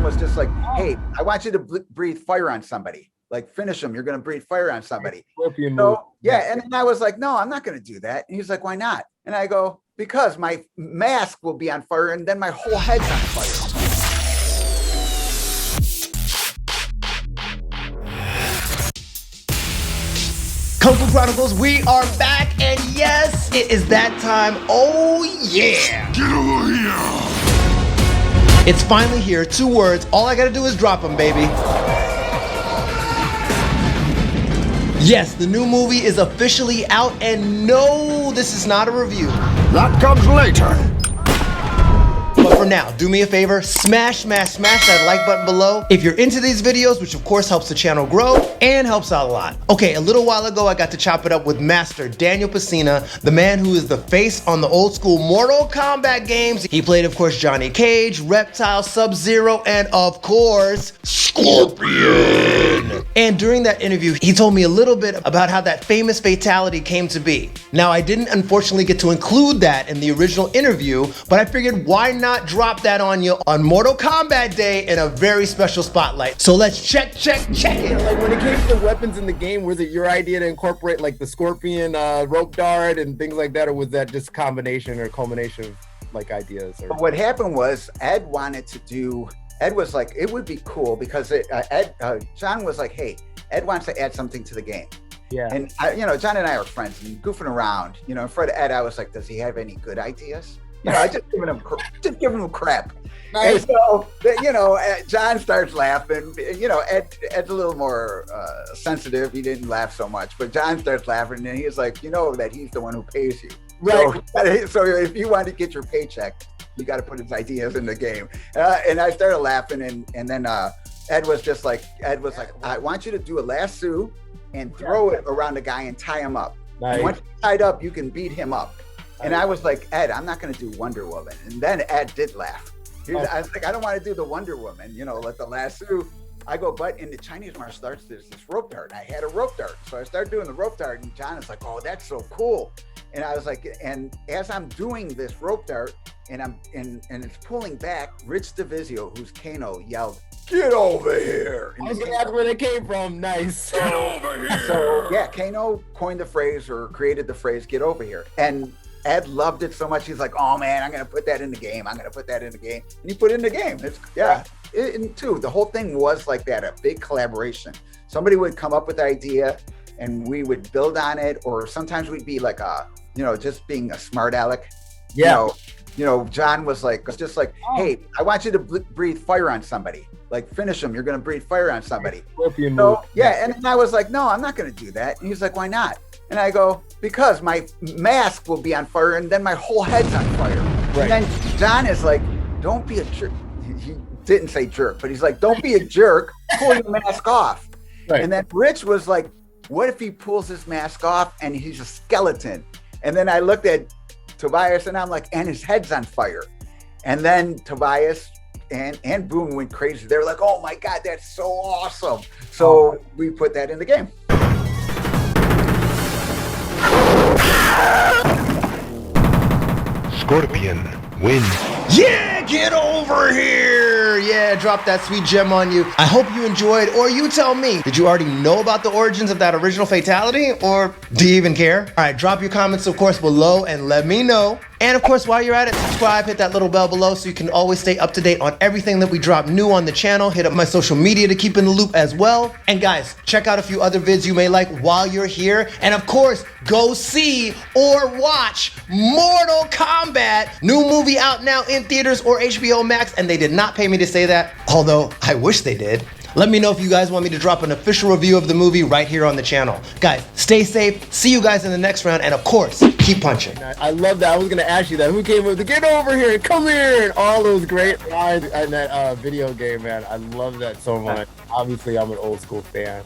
John was just like, hey, I want you to breathe fire on somebody. Like, finish him. You're going to breathe fire on somebody. Scorpion So, move. yeah. And then I was like, no, I'm not going to do that. And he's like, why not? And I go, because my mask will be on fire and then my whole head's on fire. Kung Fu Chronicles, we are back, and yes, it is that time. Oh yeah! Get over here! It's finally here. 2 words. All I gotta do is drop them, baby. Yes, the new movie is officially out, and no, this is not a review. That comes later. But for now, do me a favor, smash that like button below if you're into these videos, which of course helps the channel grow and helps out a lot. Okay, a little while ago, I got to chop it up with Master Daniel Pesina, the man who is the face on the old school Mortal Kombat games. He played, of course, Johnny Cage, Reptile, Sub-Zero, and of course, Scorpion. And during that interview, he told me a little bit about how that famous fatality came to be. Now, I didn't unfortunately get to include that in the original interview, but I figured why not drop that on you on Mortal Kombat Day in a very special spotlight. So let's check it. Like when it came to the weapons in the game, was it your idea to incorporate like the Scorpion rope dart and things like that, or was that just combination or culmination of like ideas? Or... What happened was Ed wanted to do. Ed was like, it would be cool because John was like, hey, Ed wants to add something to the game. Yeah. And John and I are friends and goofing around. In front of Ed, I was like, does he have any good ideas? I just giving him crap. Nice. And so, John starts laughing. Ed's a little more sensitive. He didn't laugh so much, but John starts laughing, and he's like, that he's the one who pays you. Right. So if you want to get your paycheck, you got to put his ideas in the game. And I started laughing, and then Ed was like, I want you to do a lasso and throw it around the guy and tie him up. Nice. And once you're tied up, you can beat him up. And I was like, Ed, I'm not going to do Wonder Woman. And then Ed did laugh. I was like, I don't want to do the Wonder Woman, let the lasso. I go, but in the Chinese martial arts, there's this rope dart. And I had a rope dart. So I started doing the rope dart, and John is like, oh, that's so cool. And I was like, and as I'm doing this rope dart and it's pulling back, Rich DeVizio, who's Kano, yelled, get over here. I was going to ask where they came from. Nice. Get over here. So yeah, Kano coined the phrase or created the phrase, get over here. And Ed loved it so much. He's like, oh man, I'm going to put that in the game. And he put it in the game. And too, the whole thing was like that, a big collaboration. Somebody would come up with the idea and we would build on it. Or sometimes we'd be like, just being a smart aleck. Yeah. John was like, hey, I want you to breathe fire on somebody. Like, finish him. You're going to breathe fire on somebody. Scorpion move. Yeah. And I was like, no, I'm not going to do that. And he's like, why not? And I go, because my mask will be on fire and then my whole head's on fire. Right. And then John is like, don't be a jerk. He didn't say jerk, but he's like, don't be a jerk. Pull your mask off. Right. And then Rich was like, what if he pulls his mask off and he's a skeleton? And then I looked at Tobias and I'm like, and his head's on fire. And then Tobias and Boone went crazy. They were like, oh my God, that's so awesome. So we put that in the game. Scorpion wins. Yeah, get over here. Yeah, drop that sweet gem on you. I hope you enjoyed, or you tell me, did you already know about the origins of that original fatality, or do you even care? All right, drop your comments, of course, below and let me know. And of course, while you're at it, subscribe, hit that little bell below so you can always stay up to date on everything that we drop new on the channel. Hit up my social media to keep in the loop as well. And guys, check out a few other vids you may like while you're here. And of course, go see or watch Mortal Kombat. New movie out now in theaters or HBO Max, and they did not pay me to say that, although I wish they did. Let me know if you guys want me to drop an official review of the movie right here on the channel. Guys, stay safe. See you guys in the next round. And of course, keep punching. I love that. I was going to ask you that. Who came up to get over here and come here and all those great lines in that video game, man. I love that so much. Obviously, I'm an old school fan.